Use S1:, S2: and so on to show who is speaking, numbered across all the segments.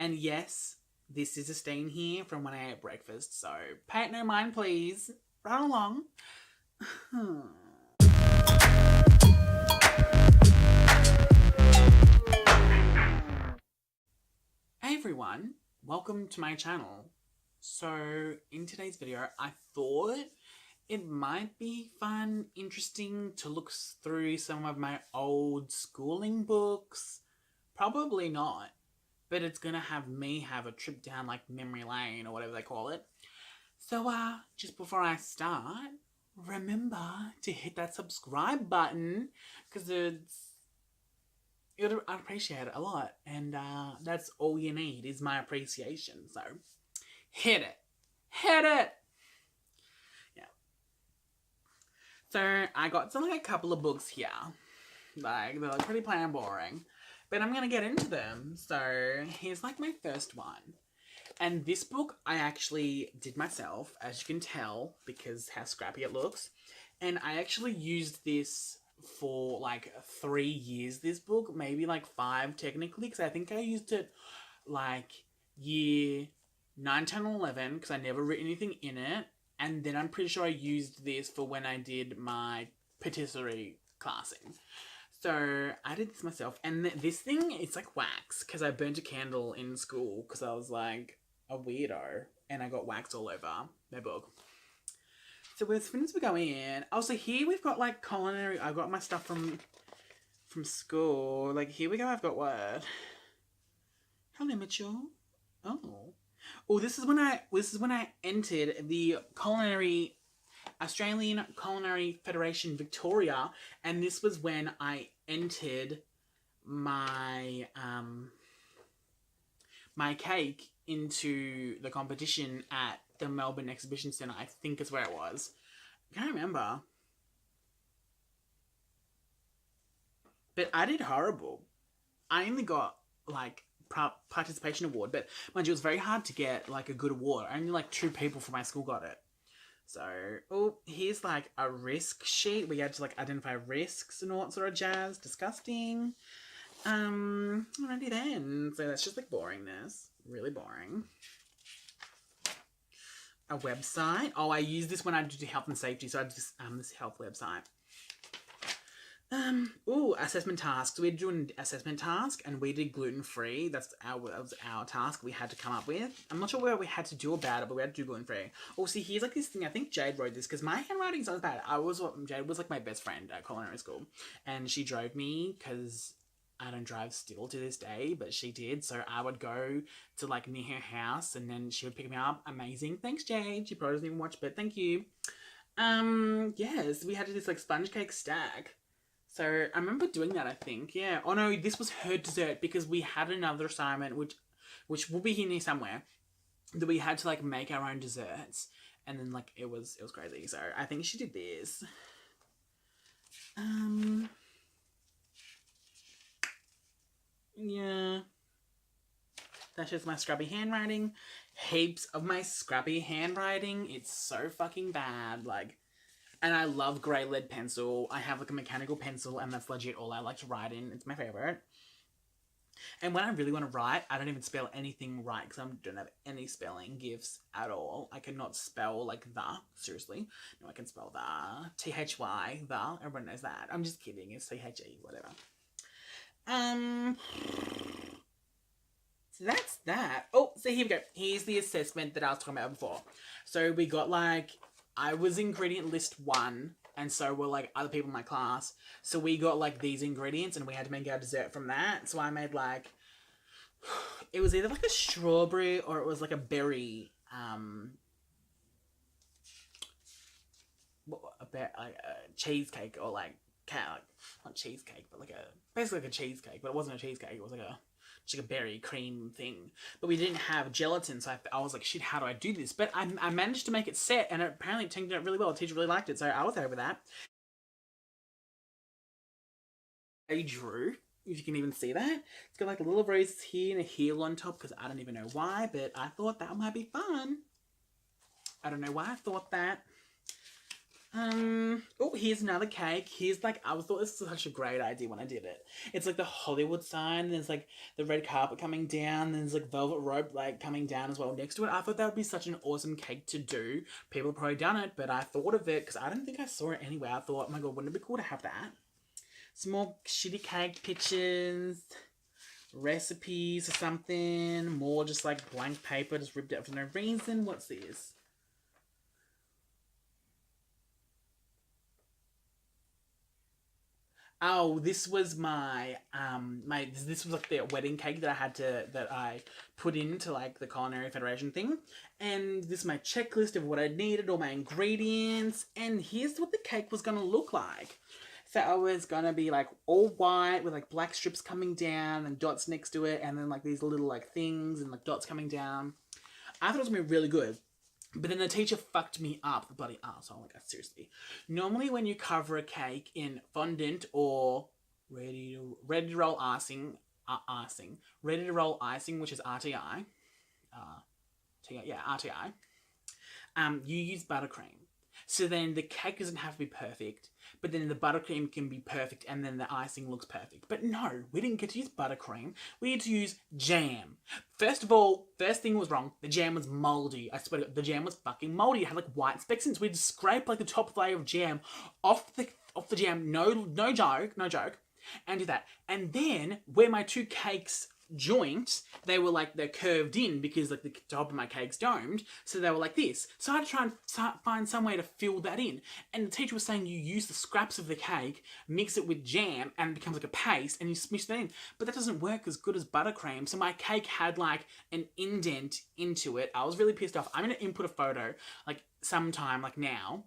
S1: And yes, this is a stain here from when I ate breakfast, so pay it no mind, please. Run along. Hey everyone, welcome to my channel. So in today's video, I thought it might be fun, interesting to look through some of my old schooling books. Probably not, but it's gonna have me have a trip down like memory lane or whatever they call it. So just before I start, remember to hit that subscribe button because I appreciate it a lot, and that's all you need is my appreciation. So hit it. Yeah. So I got a couple of books here, like they're like pretty plain and boring, but I'm gonna get into them. So here's like my first one. And this book I actually did myself, as you can tell, because how scrappy it looks. And I actually used this for like 3 years, this book, maybe like 5 technically, because I think I used it like year 9, 10, 11, because I never wrote anything in it. And then I'm pretty sure I used this for when I did my patisserie classing. So I did this myself, and this thing, it's like wax, because I burnt a candle in school, because I was like a weirdo, and I got wax all over my book. So as soon as we go in, also here we've got like culinary. I got my stuff from school. Like here we go. I've got what? Hello, Mitchell. Oh, this is when I entered the Australian Culinary Federation Victoria, and this was when I entered my my cake into the competition at the Melbourne Exhibition Centre. I think is where it was. I can't remember. But I did horrible. I only got like participation award, but mind you, it was very hard to get like a good award. Only like 2 people from my school got it. So, oh, here's like a risk sheet where you had to like identify risks and all that sort of jazz. Disgusting. Alrighty then. So that's just like boringness. Really boring. A website. Oh, I use this when I do health and safety, so I just this health website. Assessment tasks. So we had to do an assessment task, and we did gluten-free. That was our task we had to come up with. I'm not sure what we had to do about it, but we had to do gluten-free. Oh, see, here's like this thing. I think Jade wrote this, because my handwriting's not as bad. Jade was like my best friend at culinary school, and she drove me, because I don't drive still to this day, but she did. So I would go to like near her house, and then she would pick me up. Amazing. Thanks, Jade. She probably doesn't even watch, but thank you. Yes, we had to do this like sponge cake stack. So I remember doing that, I think. Yeah. Oh no, this was her dessert, because we had another assignment which will be here near somewhere, that we had to like make our own desserts, and then like it was crazy. So I think she did this. Yeah. That's just my scrappy handwriting. Heaps of my scrappy handwriting. It's so fucking bad. Like, and I love grey lead pencil. I have like a mechanical pencil, and that's legit all I like to write in. It's my favorite. And when I really want to write, I don't even spell anything right, because I don't have any spelling gifts at all. I cannot spell like the. Seriously. No, I can spell the. T-H-Y, the. Everyone knows that. I'm just kidding. It's T-H-E, whatever. So that's that. Oh, so here we go. Here's the assessment that I was talking about before. So we got like, I was ingredient list 1, and so were like other people in my class. So we got like these ingredients, and we had to make our dessert from that. So I made like, it was either like a strawberry or it was like a berry, like a cheesecake, or like not cheesecake, but like basically like a cheesecake, but it wasn't a cheesecake. It was like a berry cream thing, but we didn't have gelatin, so I was like, shit, how do I do this? But I managed to make it set, and apparently it turned out really well. The teacher really liked it, so I was over that. I drew, if you can even see that. It's got like little roses here and a heel on top, because I don't even know why, but I thought that might be fun. I don't know why I thought that. Oh, here's another cake. Here's like, I thought this was such a great idea when I did it. It's like the Hollywood sign, and there's like the red carpet coming down, and there's like velvet rope like coming down as well next to it. I thought that would be such an awesome cake to do. People have probably done it, but I thought of it because I don't think I saw it anywhere. I thought, oh my god, wouldn't it be cool to have that? Some more shitty cake pictures, recipes or something. More just like blank paper, just ripped out for no reason. What's this? Oh, this was my this was like the wedding cake that I put into like the Culinary Federation thing. And this is my checklist of what I needed, all my ingredients, and here's what the cake was gonna look like. So I was gonna be like all white with like black strips coming down and dots next to it, and then like these little like things and like dots coming down. I thought it was gonna be really good. But then the teacher fucked me up, the bloody arsehole. Like, seriously. Normally, when you cover a cake in fondant or ready to roll ready to roll icing, which is RTI, RTI, you use buttercream. So then the cake doesn't have to be perfect, but then the buttercream can be perfect and then the icing looks perfect. But no, we didn't get to use buttercream. We had to use jam. First of all, first thing was wrong. The jam was moldy. I swear to God, the jam was fucking moldy. It had like white specks in it. So we'd scrape like the top layer of jam off the jam. No joke. And do that. And then where my two cakes joint, they're curved in because like the top of my cake's domed, so they were like this. So I had to try and find some way to fill that in. And the teacher was saying you use the scraps of the cake, mix it with jam, and it becomes like a paste, and you smush that in. But that doesn't work as good as buttercream. So my cake had like an indent into it. I was really pissed off. I'm gonna input a photo like sometime like now.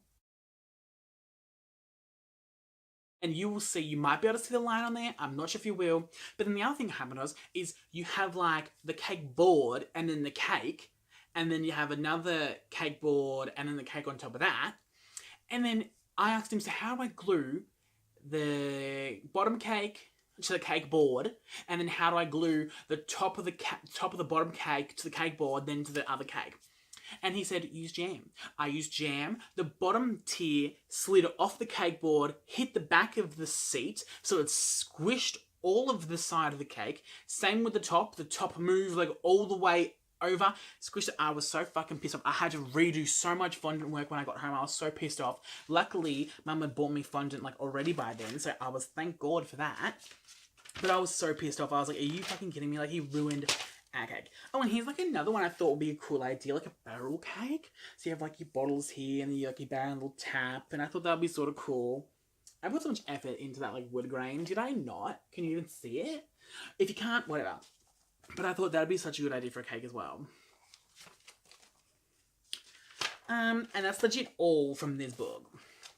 S1: And you will see, you might be able to see the line on there. I'm not sure if you will. But then the other thing that happened is you have like the cake board and then the cake. And then you have another cake board and then the cake on top of that. And then I asked him, so how do I glue the bottom cake to the cake board? And then how do I glue the top of the bottom cake to the cake board, then to the other cake? And he said, use jam. I used jam. The bottom tier slid off the cake board, hit the back of the seat, so it squished all of the side of the cake. Same with the top. The top moved like all the way over, squished it. I was so fucking pissed off. I had to redo so much fondant work when I got home. I was so pissed off. Luckily, Mum had bought me fondant like already by then, so I was thank God for that. But I was so pissed off. I was like, are you fucking kidding me? Like, he ruined our cake. Oh, and here's like another one I thought would be a cool idea, like a barrel cake. So you have like your bottles here, and you like your barrel little tap, and I thought that would be sort of cool. I put so much effort into that like wood grain. Did I not? Can you even see it? If you can't, whatever. But I thought that would be such a good idea for a cake as well. And that's legit all from this book.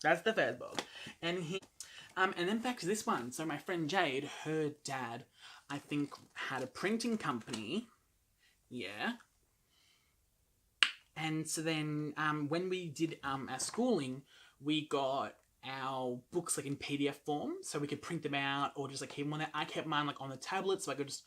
S1: That's the first book. And then back to this one. So my friend Jade, her dad, I think, had a printing company. Yeah. And so then when we did our schooling, we got our books like in PDF form, so we could print them out or just like keep them on there. I kept mine like on the tablet, so I could just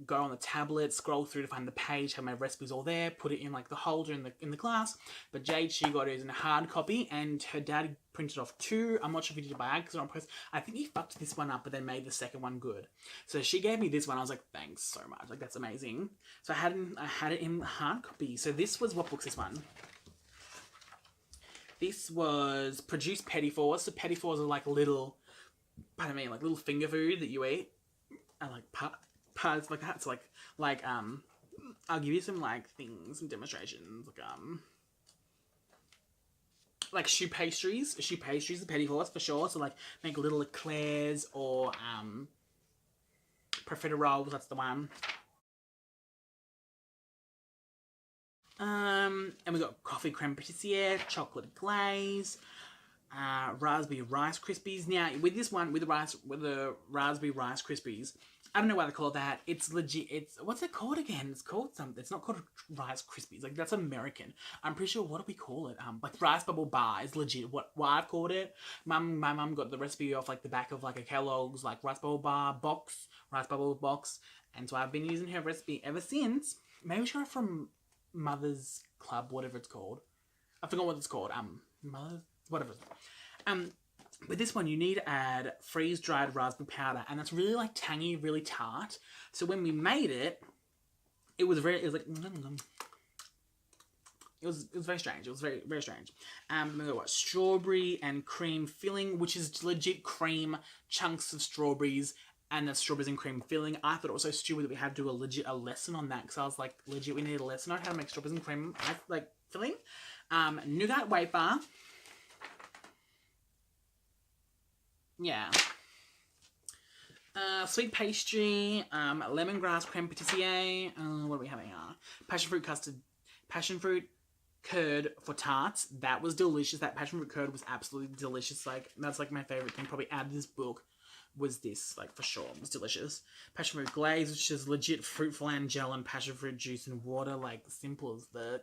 S1: go on the tablet, scroll through to find the page, have my recipes all there, put it in like the holder in the class. But Jade, she got it in a hard copy, and her dad printed off two. I'm not sure if he did it by accident or on purpose. I think he fucked this one up, but then made the second one good. So she gave me this one. I was like, thanks so much. Like, that's amazing. So I had it in hard copy. So this was, what book's this one? This was Produce Petit Fours. So Petit Fours are like little, pardon me, like little finger food that you eat. And like parts like that. So like I'll give you some like things and demonstrations, like choux pastries. Choux pastries are Petit Fours for sure. So like make little eclairs or profiterolles. That's the one. And we got coffee creme patisserie, chocolate glaze, raspberry rice krispies. Now with this one, with the raspberry rice krispies, I don't know why they call it that. It's legit. It's, what's it called again? It's called something. It's not called Rice Krispies. Like, that's American. I'm pretty sure, what do we call it? Like Rice Bubble Bar is legit what I've called it. My mum got the recipe off like the back of like a Kellogg's like Rice Bubble Bar box, Rice Bubble box, and so I've been using her recipe ever since. Maybe she got it from Mother's Club, whatever it's called. I forgot what it's called. Mother's whatever. With this one, you need to add freeze-dried raspberry powder, and that's really like tangy, really tart. So when we made it, it was like it was very strange. It was very, very strange. We got what, strawberry and cream filling, which is legit cream, chunks of strawberries, and the strawberries and cream filling. I thought it was so stupid that we had to do a lesson on that, because I was like, legit, we need a lesson on how to make strawberries and cream like filling. Nougat wafer. Yeah. Sweet pastry, lemongrass creme patisserie. What are we having? Passion fruit curd for tarts. That was delicious. That passion fruit curd was absolutely delicious. Like, that's like my favorite thing probably out of this book was this, like, for sure. It was delicious. Passion fruit glaze, which is legit fruit flan gel and passion fruit juice and water, like, simple as the...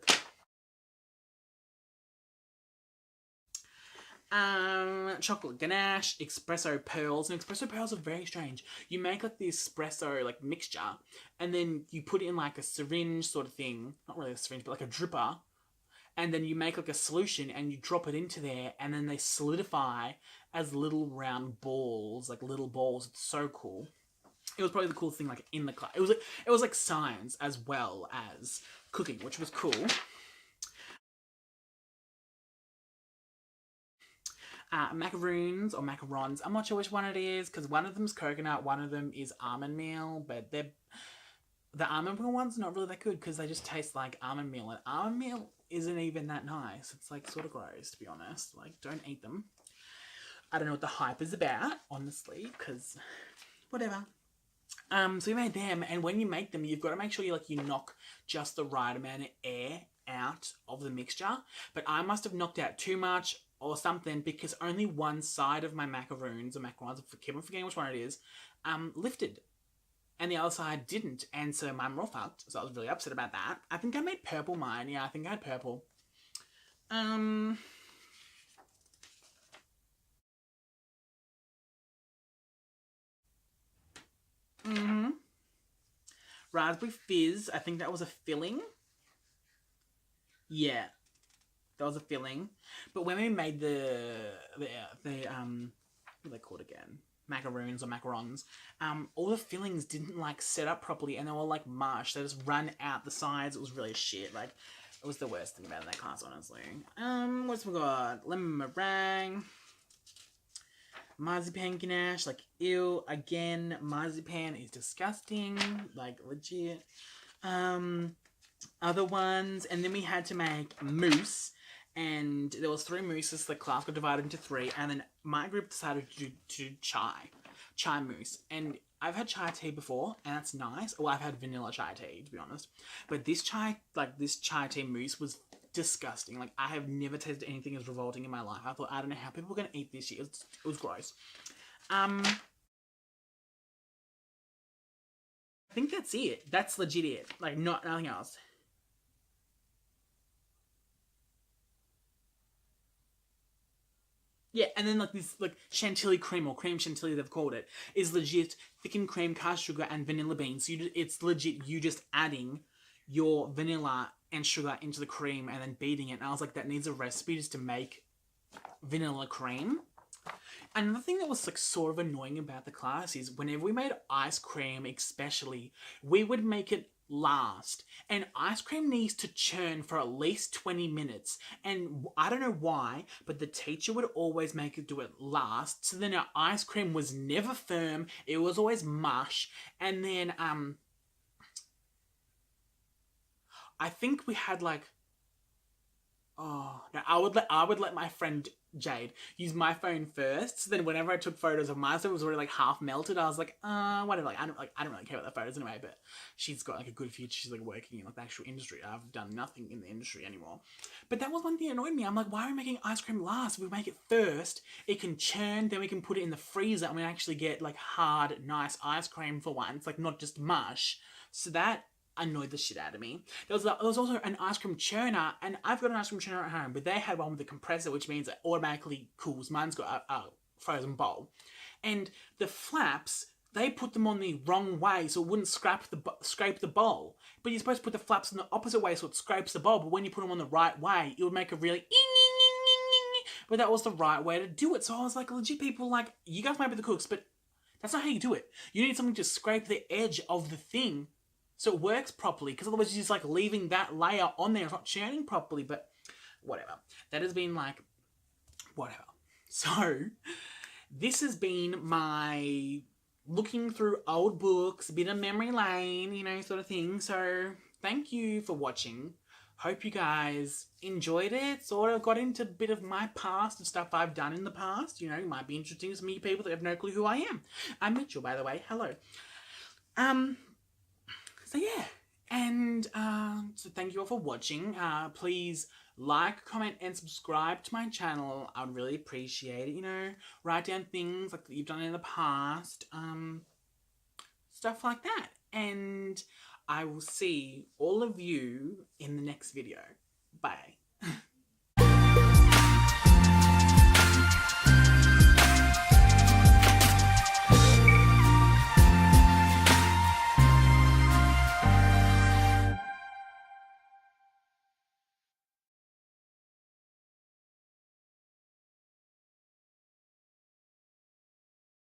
S1: Chocolate ganache, espresso pearls, and espresso pearls are very strange. You make like the espresso like mixture, and then you put it in like a syringe sort of thing, not really a syringe, but like a dripper, and then you make like a solution and you drop it into there, and then they solidify as little round balls, like little balls. It's so cool. It was probably the coolest thing like in the class. It was like science as well as cooking, which was cool. Macaroons or macarons. I'm not sure which one it is, because one of them is coconut, one of them is almond meal, but the almond meal ones are not really that good because they just taste like almond meal, and almond meal isn't even that nice. It's like sort of gross, to be honest. Like, don't eat them. I don't know what the hype is about, honestly, because whatever. So we made them, and when you make them, you've got to make sure you knock just the right amount of air out of the mixture. But I must have knocked out too much or something, because only one side of my macaroons, I keep on forgetting which one it is, lifted. And the other side didn't, and so mine were all fucked, so I was really upset about that. I think I made purple mine, yeah, I think I had purple. Raspberry fizz, I think that was a filling. Yeah. That was a filling. But when we made the what are they called again? Macaroons or macarons. All the fillings didn't like set up properly, and they were like mush. They just run out the sides. It was really shit. Like, it was the worst thing about that class, honestly. What's we got? Lemon meringue. Marzipan ganache. Like, ew. Again, marzipan is disgusting. Like, legit. Other ones, and then we had to make mousse. And there was 3 mousses. The class got divided into 3, and then my group decided to do chai mousse. And I've had chai tea before, and that's nice. Well, I've had vanilla chai tea, to be honest. But this chai tea mousse was disgusting. Like, I have never tasted anything as revolting in my life. I thought, I don't know how people are gonna eat this shit. It was gross. I think that's it. That's legit it. Like, nothing else. Yeah, and then like this like chantilly cream, or cream chantilly they've called it, is legit thickened cream, caster sugar, and vanilla beans. So it's legit you just adding your vanilla and sugar into the cream and then beating it. And I was like, that needs a recipe just to make vanilla cream. Another thing that was like sort of annoying about the class is whenever we made ice cream, especially, we would make it last, and ice cream needs to churn for at least 20 minutes, and I don't know why, but the teacher would always make it do it last, so then our ice cream was never firm, it was always mush. And then I think we had like, oh no, I would let my friend Jade use my phone first. So then whenever I took photos of myself, it was already like half melted. I was like, whatever. Like, I don't really care about the photos anyway. But she's got like a good future. She's like working in like the actual industry. I've done nothing in the industry anymore. But that was one thing that annoyed me. I'm like, why are we making ice cream last? If we make it first, it can churn. Then we can put it in the freezer, and we actually get like hard, nice ice cream for once. Like, not just mush. So that annoyed the shit out of me. There was also an ice cream churner, and I've got an ice cream churner at home, but they had one with a compressor, which means it automatically cools. Mine's got a frozen bowl. And the flaps, they put them on the wrong way so it wouldn't scrape the bowl. But you're supposed to put the flaps in the opposite way so it scrapes the bowl, but when you put them on the right way, it would make a really but that was the right way to do it. So I was like, legit people, like, you guys might be the cooks, but that's not how you do it. You need something to scrape the edge of the thing so it works properly, because otherwise you're just like leaving that layer on there. It's not churning properly, but whatever. That has been like, whatever. So this has been my looking through old books, a bit of memory lane, you know, sort of thing. So thank you for watching. Hope you guys enjoyed it. Sort of got into a bit of my past and stuff I've done in the past. You know, it might be interesting to some of you people that have no clue who I am. I'm Mitchell, by the way. Hello. So yeah. And so thank you all for watching. Please like, comment, and subscribe to my channel. I would really appreciate it. You know, write down things like that you've done in the past. Stuff like that. And I will see all of you in the next video. Bye.